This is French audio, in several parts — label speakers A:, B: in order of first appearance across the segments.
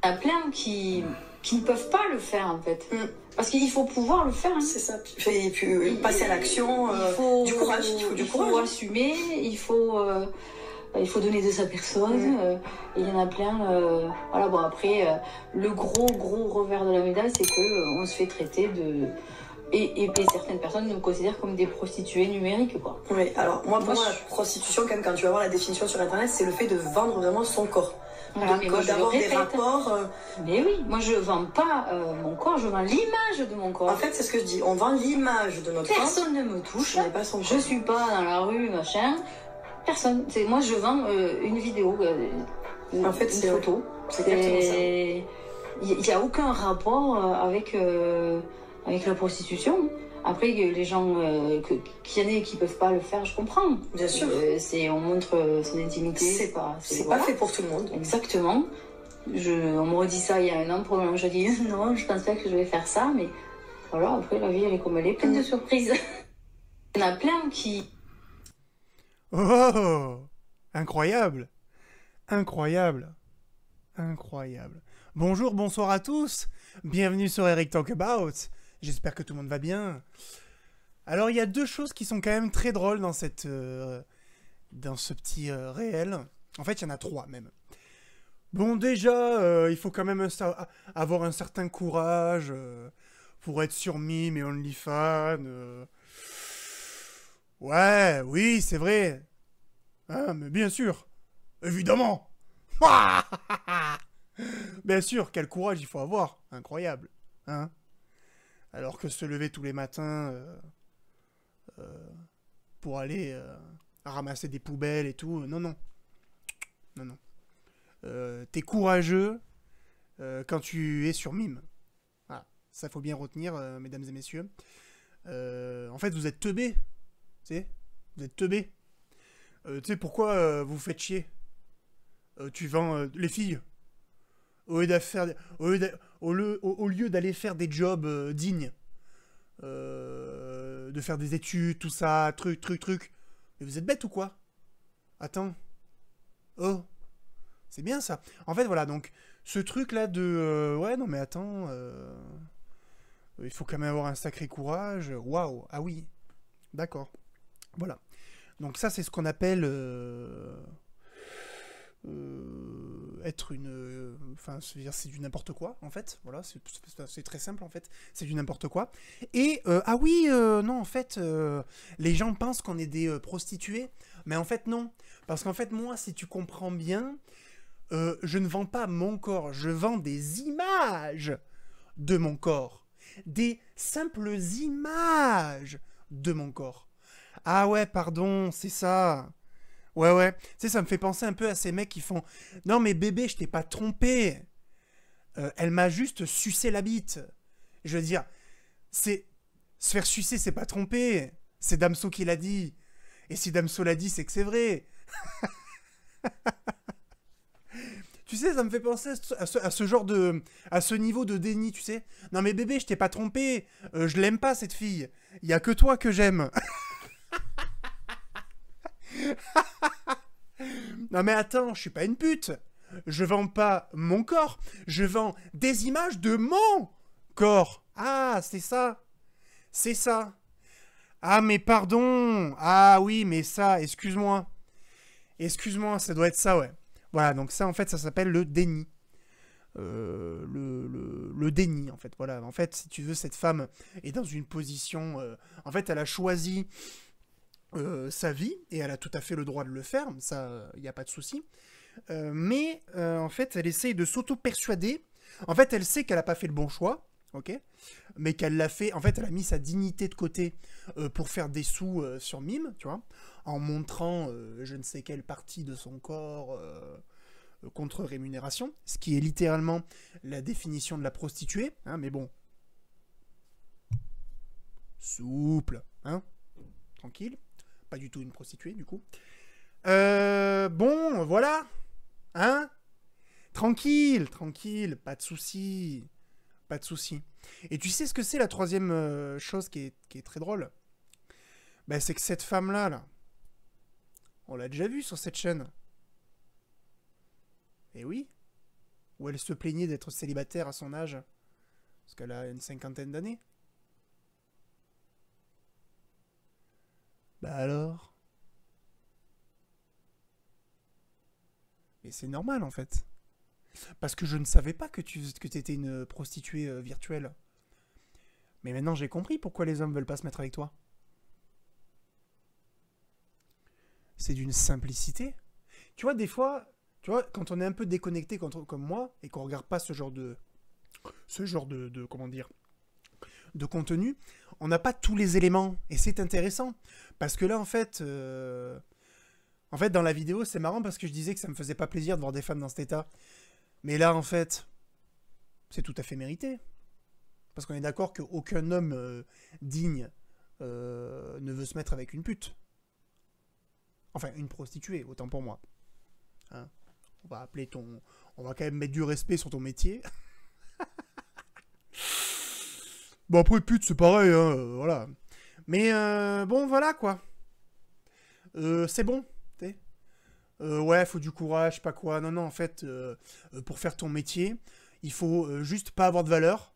A: Il y a plein qui ne peuvent pas le faire, en fait. Parce qu'il faut pouvoir le faire. Hein.
B: C'est ça. Et puis passer à l'action, du courage. Il faut
A: assumer, il faut donner de sa personne. Et il y en a plein. Voilà, bon, après, le gros revers de la médaille, c'est qu'on se fait traiter de... Et certaines personnes nous considèrent comme des prostituées numériques, quoi.
B: Oui, alors moi, pour moi, la prostitution, quand même, quand tu vas voir la définition sur Internet, c'est le fait de vendre vraiment son corps.
A: Voilà,
B: donc d'avoir des rapports...
A: Mais oui, moi je vends pas mon corps, je vends l'image de mon corps.
B: En fait, c'est ce que je dis, on vend l'image de notre corps.
A: Personne ne me touche,
B: pas son corps.
A: Je suis pas dans la rue, machin. Personne. Moi je vends une vidéo,
B: en fait,
A: une photo.
B: C'est exactement ça.
A: Il n'y a aucun rapport avec la prostitution. Après, les gens qu'il y en ait qui peuvent pas le faire, je comprends.
B: Bien sûr.
A: On montre son intimité.
B: C'est pas fait pour tout le monde.
A: Exactement. On me redit ça il y a un an, probablement. Je dis non, je pense pas que je vais faire ça, mais voilà, après la vie elle est comme elle est, pleine de surprises. Il y en a plein qui...
C: Oh, incroyable. Bonjour, bonsoir à tous. Bienvenue sur Eric Talk About. J'espère que tout le monde va bien. Alors, il y a deux choses qui sont quand même très drôles dans ce petit réel. En fait, il y en a trois même. Bon, déjà, il faut quand même avoir un certain courage pour être sur Mime et OnlyFans. Ouais, oui, c'est vrai. Hein, mais bien sûr. Évidemment. Bien sûr, quel courage il faut avoir. Incroyable. Hein? Alors que se lever tous les matins pour aller ramasser des poubelles et tout, non. T'es courageux quand tu es sur Mime. Voilà. Ça faut bien retenir, mesdames et messieurs. En fait, vous êtes teubés. Tu sais, vous êtes teubés. Tu sais pourquoi vous faites chier? Tu vends les filles. Au lieu d'aller faire des jobs dignes, de faire des études, tout ça, truc. Mais vous êtes bêtes ou quoi? Attends. Oh. C'est bien ça. En fait, voilà, donc, ce truc-là de... ouais, non mais attends... il faut quand même avoir un sacré courage. Waouh. Ah oui. D'accord. Voilà. Donc ça, c'est ce qu'on appelle... être une... Enfin, c'est du n'importe quoi, en fait. Voilà, c'est très simple, en fait. C'est du n'importe quoi. Et, ah oui, non, en fait, les gens pensent qu'on est des prostituées. Mais en fait, non. Parce qu'en fait, moi, si tu comprends bien, je ne vends pas mon corps. Je vends des images de mon corps. Des simples images de mon corps. Ah ouais, pardon, c'est ça. Ouais. Tu sais, ça me fait penser un peu à ces mecs qui font « Non mais bébé, je t'ai pas trompé. Elle m'a juste sucé la bite. » Je veux dire, se faire sucer, c'est pas tromper. C'est Damso qui l'a dit. Et si Damso l'a dit, c'est que c'est vrai. Tu sais, ça me fait penser à ce genre de... à ce niveau de déni, tu sais. « Non mais bébé, je t'ai pas trompé. Je l'aime pas, cette fille. Il y a que toi que j'aime. » Non mais attends, je suis pas une pute. Je vends pas mon corps, je vends des images de mon corps. Ah, c'est ça. C'est ça. Ah mais pardon. Ah oui, mais ça, excuse-moi. Excuse-moi, ça doit être ça, ouais. Voilà, donc ça en fait, ça s'appelle le déni. Le déni, en fait. Voilà, en fait, si tu veux, cette femme est dans une position... en fait, elle a choisi... sa vie, et elle a tout à fait le droit de le faire, ça, il n'y a pas de souci. Mais, en fait, elle essaye de s'auto-persuader. En fait, elle sait qu'elle n'a pas fait le bon choix, ok? Mais qu'elle l'a fait... En fait, elle a mis sa dignité de côté pour faire des sous sur Mime, tu vois, en montrant je ne sais quelle partie de son corps contre rémunération, ce qui est littéralement la définition de la prostituée, hein, mais bon. Souple, hein? Tranquille. Pas du tout une prostituée, du coup. Bon, voilà. Hein? Tranquille, pas de souci. Pas de souci. Et tu sais ce que c'est la troisième chose qui est très drôle? Ben, c'est que cette femme-là, là, on l'a déjà vue sur cette chaîne. Eh oui. où elle se plaignait d'être célibataire à son âge, parce qu'elle a une cinquantaine d'années. Bah alors? Mais c'est normal en fait. Parce que je ne savais pas que tu étais une prostituée virtuelle. Mais maintenant j'ai compris pourquoi les hommes veulent pas se mettre avec toi. C'est d'une simplicité. Tu vois, des fois, tu vois, quand on est un peu déconnecté comme moi, et qu'on regarde pas ce genre de comment dire, de contenu, on n'a pas tous les éléments. Et c'est intéressant. Parce que là, en fait, dans la vidéo, c'est marrant parce que je disais que ça me faisait pas plaisir de voir des femmes dans cet état. Mais là, en fait, c'est tout à fait mérité. Parce qu'on est d'accord qu'aucun homme digne ne veut se mettre avec une pute. Enfin, une prostituée, autant pour moi. Hein, on va quand même mettre du respect sur ton métier. Bon, après, pute, c'est pareil, hein, voilà. Mais bon, voilà, quoi. C'est bon, tu sais. Ouais, faut du courage, pas quoi. Non, non, en fait, pour faire ton métier, il faut juste pas avoir de valeur.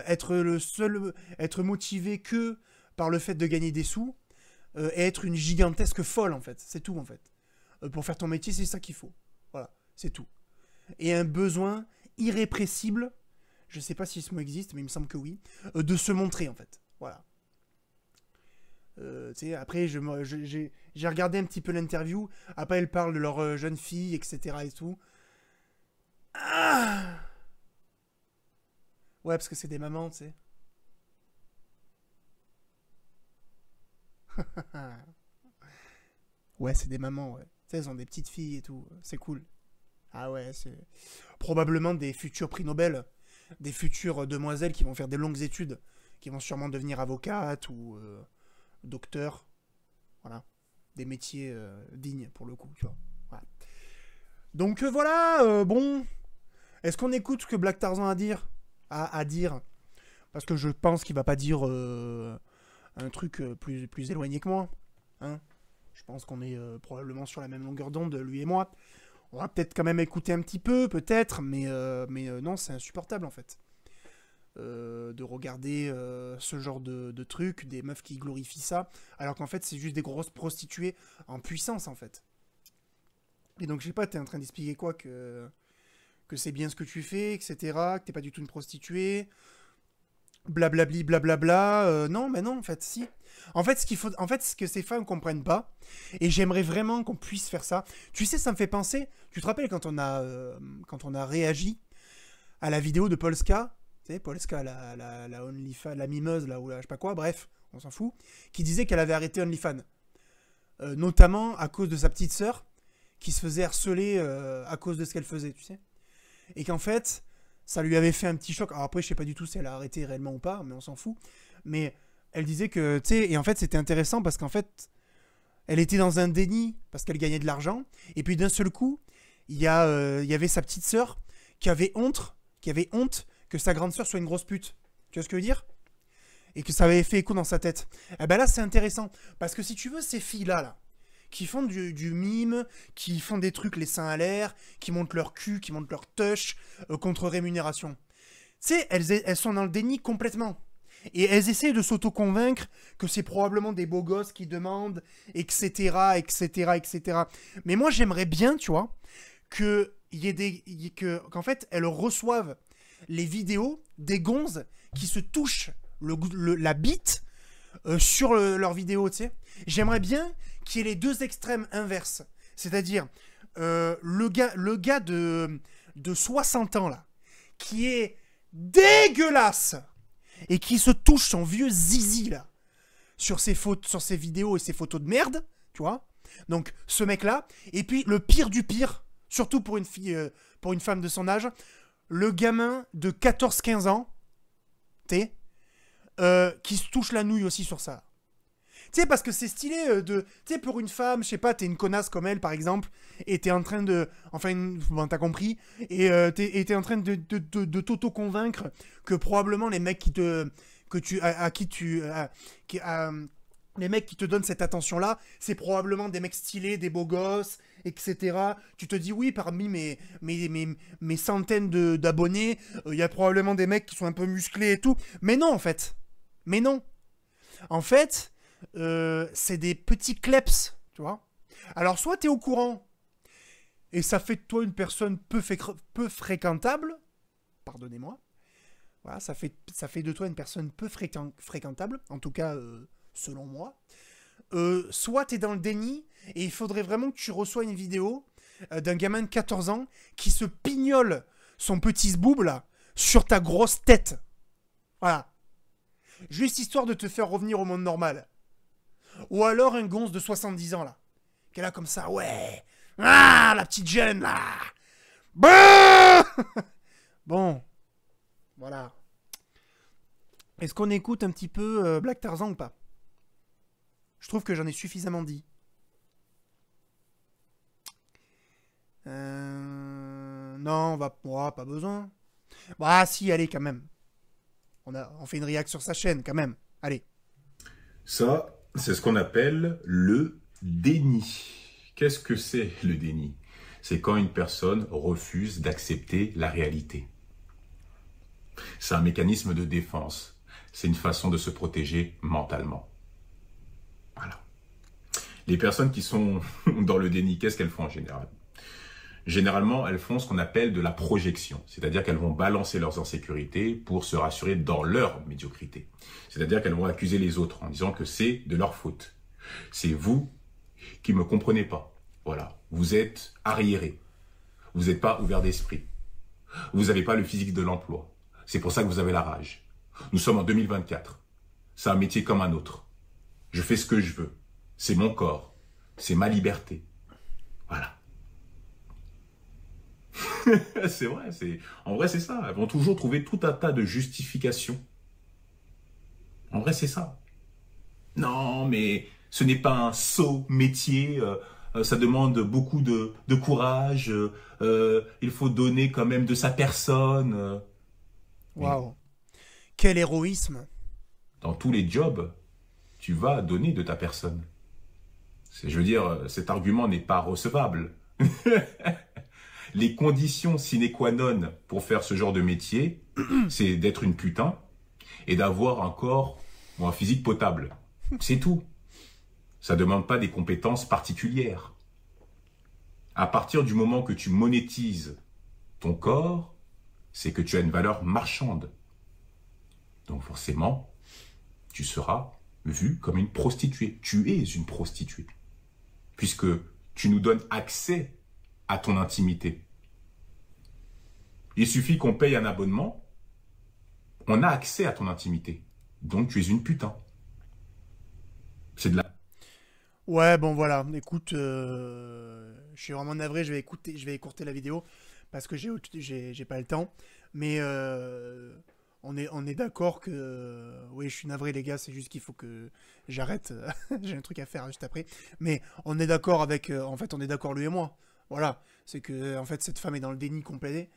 C: Être motivé que par le fait de gagner des sous. Et être une gigantesque folle, en fait. C'est tout, en fait. Pour faire ton métier, c'est ça qu'il faut. Voilà, c'est tout. Et un besoin irrépressible, je sais pas si ce mot existe, mais il me semble que oui, de se montrer, en fait. Voilà. Après, j'ai regardé un petit peu l'interview. Après, elle parle de leur jeune fille, etc. et tout. Ah, ouais, parce que c'est des mamans, tu sais. Ouais, c'est des mamans, ouais. Tu sais, elles ont des petites filles et tout. C'est cool. Ah ouais, c'est probablement des futurs prix Nobel. Des futures demoiselles qui vont faire des longues études. Qui vont sûrement devenir avocates ou docteurs. Voilà. Des métiers dignes, pour le coup, tu vois. Voilà. Donc voilà, bon. Est-ce qu'on écoute ce que Black Tarzan a à dire? Parce que je pense qu'il va pas dire un truc plus éloigné que moi. Hein, je pense qu'on est probablement sur la même longueur d'onde, lui et moi. On va peut-être quand même écouter un petit peu, peut-être, mais non, c'est insupportable en fait. De regarder ce genre de trucs, des meufs qui glorifient ça, alors qu'en fait c'est juste des grosses prostituées en puissance en fait. Et donc je sais pas, t'es en train d'expliquer quoi, que c'est bien ce que tu fais, etc., que t'es pas du tout une prostituée, blablabli, blablabla, non, mais non, en fait, si. En fait, ce que ces femmes comprennent pas, et j'aimerais vraiment qu'on puisse faire ça. Tu sais, ça me fait penser. Tu te rappelles quand on a réagi à la vidéo de Polska, tu sais, Polska, la OnlyFans, la mimeuse, là, ou là, je sais pas quoi, bref, on s'en fout, qui disait qu'elle avait arrêté OnlyFans. Notamment à cause de sa petite sœur, qui se faisait harceler à cause de ce qu'elle faisait, tu sais. Et qu'en fait, ça lui avait fait un petit choc. Alors après, je sais pas du tout si elle a arrêté réellement ou pas, mais on s'en fout. Mais elle disait que, tu sais, et en fait, c'était intéressant parce qu'en fait, elle était dans un déni parce qu'elle gagnait de l'argent. Et puis d'un seul coup, il y avait sa petite sœur qui avait honte que sa grande sœur soit une grosse pute. Tu vois ce que je veux dire? Et que ça avait fait écho dans sa tête. Et ben là, c'est intéressant. Parce que si tu veux, ces filles-là, là, qui font du mime, qui font des trucs les seins à l'air, qui montent leur cul, qui montent leur tush, contre rémunération. Tu sais, elles sont dans le déni complètement. Et elles essayent de s'auto-convaincre que c'est probablement des beaux gosses qui demandent, etc., etc., etc. Mais moi, j'aimerais bien, tu vois, qu'en fait, elles reçoivent les vidéos des gonzes qui se touchent la bite sur leurs vidéos, tu sais. J'aimerais bien qu'il y ait les deux extrêmes inverses. C'est-à-dire, le gars de 60 ans, là, qui est dégueulasse et qui se touche son vieux zizi, là, sur ses vidéos et ses photos de merde, tu vois. Donc, ce mec-là. Et puis, le pire du pire, surtout pour une femme de son âge, le gamin de 14-15 ans, tu sais, qui se touche la nouille aussi sur ça. Tu sais, parce que c'est stylé tu sais, pour une femme, je sais pas, t'es une connasse comme elle, par exemple, et t'es en train de... Enfin, bon, t'as compris. Et t'es en train de t'auto-convaincre que probablement les mecs Les mecs qui te donnent cette attention-là, c'est probablement des mecs stylés, des beaux gosses, etc. Tu te dis, oui, parmi mes centaines d'abonnés, il y a probablement des mecs qui sont un peu musclés et tout. Mais non, en fait. Mais non. En fait, c'est des petits kleps, tu vois. Alors, soit t'es au courant, et ça fait de toi une personne peu fréquentable, pardonnez-moi. Voilà, ça fait de toi une personne peu fréquentable, en tout cas, selon moi. Soit t'es dans le déni, et il faudrait vraiment que tu reçois une vidéo d'un gamin de 14 ans qui se pignole son petit zboob, là, sur ta grosse tête. Voilà. Juste histoire de te faire revenir au monde normal. Ou alors un gonze de 70 ans, là. Qui est là comme ça, ouais. Ah, la petite jeune, là. Bah bon. Voilà. Est-ce qu'on écoute un petit peu Black Tarzan ou pas? Je trouve que j'en ai suffisamment dit. Non, on va... Oh, pas besoin. Bah si, allez, quand même. On fait une réact sur sa chaîne, quand même. Allez.
D: Ça, c'est ce qu'on appelle le déni. Qu'est-ce que c'est le déni? C'est quand une personne refuse d'accepter la réalité. C'est un mécanisme de défense. C'est une façon de se protéger mentalement. Voilà. Les personnes qui sont dans le déni, qu'est-ce qu'elles font en général? Généralement, elles font ce qu'on appelle de la projection. C'est-à-dire qu'elles vont balancer leurs insécurités pour se rassurer dans leur médiocrité. C'est-à-dire qu'elles vont accuser les autres en disant que c'est de leur faute. C'est vous qui me comprenez pas. Voilà. Vous êtes arriérés. Vous n'êtes pas ouvert d'esprit. Vous n'avez pas le physique de l'emploi. C'est pour ça que vous avez la rage. Nous sommes en 2024. C'est un métier comme un autre. Je fais ce que je veux. C'est mon corps. C'est ma liberté. Voilà. C'est vrai. En vrai, c'est ça. Elles vont toujours trouver tout un tas de justifications. En vrai, c'est ça. Non, mais ce n'est pas un sot métier. Ça demande beaucoup de courage. Il faut donner quand même de sa personne.
C: Waouh. Quel héroïsme.
D: Dans tous les jobs, tu vas donner de ta personne. Je veux dire, cet argument n'est pas recevable. Les conditions sine qua non pour faire ce genre de métier, c'est d'être une putain et d'avoir un corps ou un physique potable. C'est tout. Ça ne demande pas des compétences particulières. À partir du moment que tu monétises ton corps, c'est que tu as une valeur marchande. Donc forcément, tu seras vu comme une prostituée. Tu es une prostituée. Puisque tu nous donnes accès à ton intimité. Il suffit qu'on paye un abonnement, on a accès à ton intimité. Donc tu es une putain. C'est de la...
C: Ouais, bon voilà, écoute, je suis vraiment navré, je vais écourter la vidéo parce que j'ai pas le temps. Mais on est d'accord que... oui, je suis navré les gars, c'est juste qu'il faut que j'arrête. J'ai un truc à faire juste après. Mais on est d'accord avec... en fait, on est d'accord lui et moi. Voilà, c'est que en fait cette femme est dans le déni complet.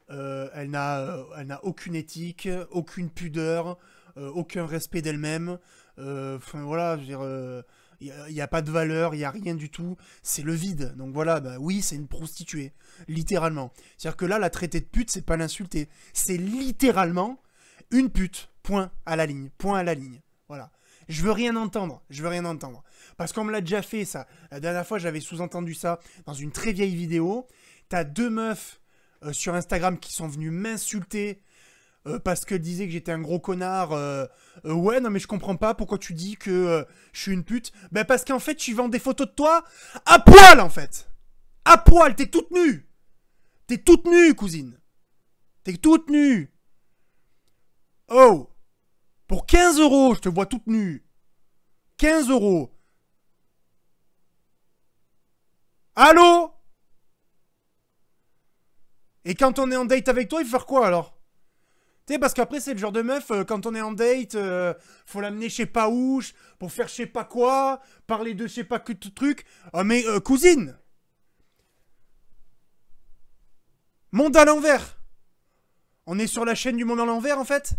C: Elle n'a aucune éthique, aucune pudeur, aucun respect d'elle-même. Enfin voilà, je veux dire, il n'y a pas de valeur, il n'y a rien du tout. C'est le vide. Donc voilà, bah oui, c'est une prostituée, littéralement. C'est-à-dire que là, la traiter de pute, c'est pas l'insulter. C'est littéralement une pute. Point à la ligne. Point à la ligne. Voilà. Je veux rien entendre. Je veux rien entendre. Parce qu'on me l'a déjà fait, ça. La dernière fois, j'avais sous-entendu ça dans une très vieille vidéo. T'as deux meufs sur Instagram qui sont venues m'insulter parce qu'elles disaient que j'étais un gros connard. Ouais, non, mais je comprends pas pourquoi tu dis que je suis une pute. Ben, parce qu'en fait, tu vends des photos de toi à poil, en fait. À poil, t'es toute nue. T'es toute nue, cousine. T'es toute nue. Oh. Pour 15 €, je te vois toute nue. 15 €. Allô? Et quand on est en date avec toi, il faut faire quoi alors? Tu sais, parce qu'après, c'est le genre de meuf, quand on est en date, faut l'amener je sais pas où, pour faire je sais pas quoi, parler de je sais pas que truc. Mais cousine, monde à l'envers. On est sur la chaîne du monde à l'envers en fait.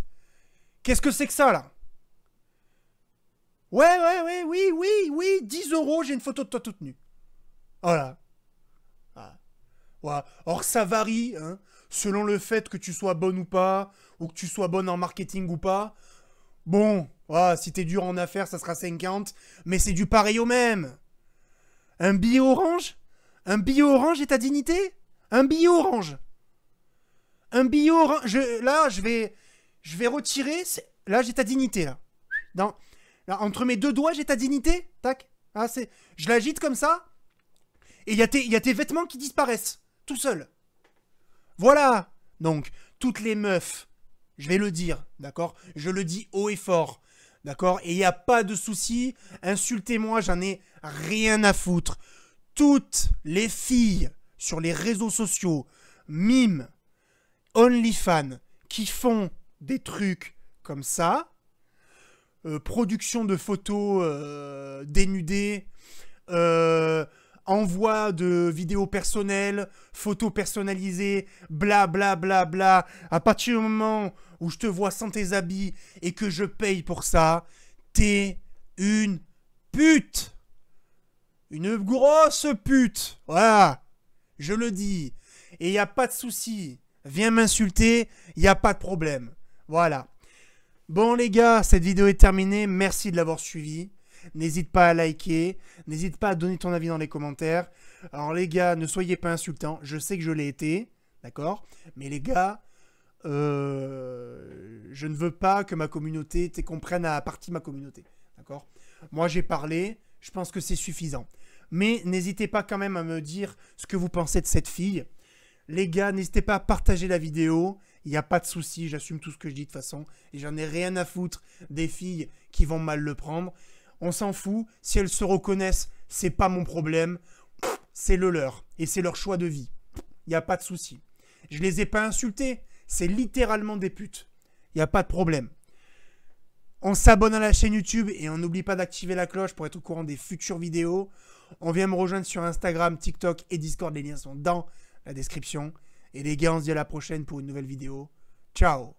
C: Qu'est-ce que c'est que ça là? Oui, 10 euros, j'ai une photo de toi toute nue. Voilà. Voilà. Or, ça varie, hein, selon le fait que tu sois bonne ou pas, ou que tu sois bonne en marketing ou pas. Bon, voilà, si t'es dur en affaires, ça sera 50, mais c'est du pareil au même. Un billet orange? Un billet orange est ta dignité? Un billet orange? Un billet orange? Là, je vais retirer. Là, j'ai ta dignité, là. Là, entre mes deux doigts, j'ai ta dignité. Tac. Ah, je l'agite comme ça. Et il y a tes vêtements qui disparaissent. Tout seul. Voilà. Donc, toutes les meufs, je vais le dire, d'accord? Je le dis haut et fort, d'accord? Et il n'y a pas de souci. Insultez-moi, j'en ai rien à foutre. Toutes les filles sur les réseaux sociaux, mimes, OnlyFans, qui font des trucs comme ça, production de photos dénudées, envoi de vidéos personnelles, photos personnalisées, bla bla bla bla. À partir du moment où je te vois sans tes habits et que je paye pour ça, t'es une pute. Une grosse pute. Voilà. Je le dis. Et il n'y a pas de souci. Viens m'insulter, il n'y a pas de problème. Voilà. Bon les gars, cette vidéo est terminée. Merci de l'avoir suivi. N'hésite pas à liker. N'hésite pas à donner ton avis dans les commentaires. Alors les gars, ne soyez pas insultants. Je sais que je l'ai été. D'accord? Mais les gars, je ne veux pas que ma communauté comprenne à partie ma communauté. D'accord? Moi j'ai parlé. Je pense que c'est suffisant. Mais n'hésitez pas quand même à me dire ce que vous pensez de cette fille. Les gars, n'hésitez pas à partager la vidéo. Il n'y a pas de souci, j'assume tout ce que je dis de toute façon. Et j'en ai rien à foutre des filles qui vont mal le prendre. On s'en fout. Si elles se reconnaissent, c'est pas mon problème. C'est le leur. Et c'est leur choix de vie. Il n'y a pas de souci. Je les ai pas insultés. C'est littéralement des putes. Il n'y a pas de problème. On s'abonne à la chaîne YouTube et on n'oublie pas d'activer la cloche pour être au courant des futures vidéos. On vient me rejoindre sur Instagram, TikTok et Discord. Les liens sont dans la description. Et les gars, on se dit à la prochaine pour une nouvelle vidéo. Ciao!